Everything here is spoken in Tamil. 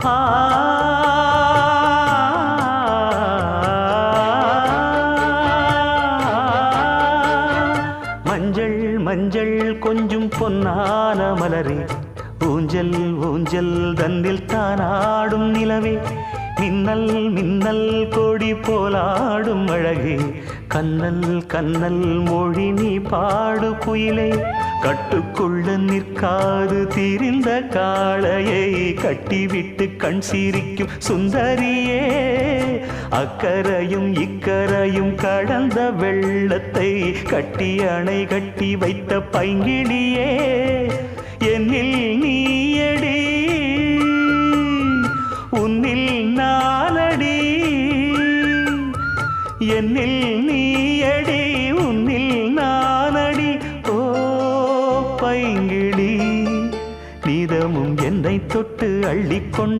ஆ மஞ்சள் மஞ்சள் கொஞ்சம் பொன்னான மலரே ஊஞ்சல் ஊஞ்சல் தன்னில் தானாடும் நிலவே மின்னல் மின்னல் கொடி போலாடும் அழகே கண்ணல் கண்ணல் மொழி நீ பாடு குயிலே கட்டுக்குள்ள நிற்காது தீரிந்த காளையை கட்டிவிட்டு கண் சிரிக்கும் சுந்தரியே அக்கரையும் இக்கரையும் கடந்த வெள்ளத்தை கட்டி அணை கட்டி வைத்த பைங்கிளியே என்னில் நீயடி உன்னில் நானடி என்னில் நீயடி உன்னில் நானடி ஓ பைங்கிளி நீதமும் என்னை தொட்டு அள்ளிக்கொண்டு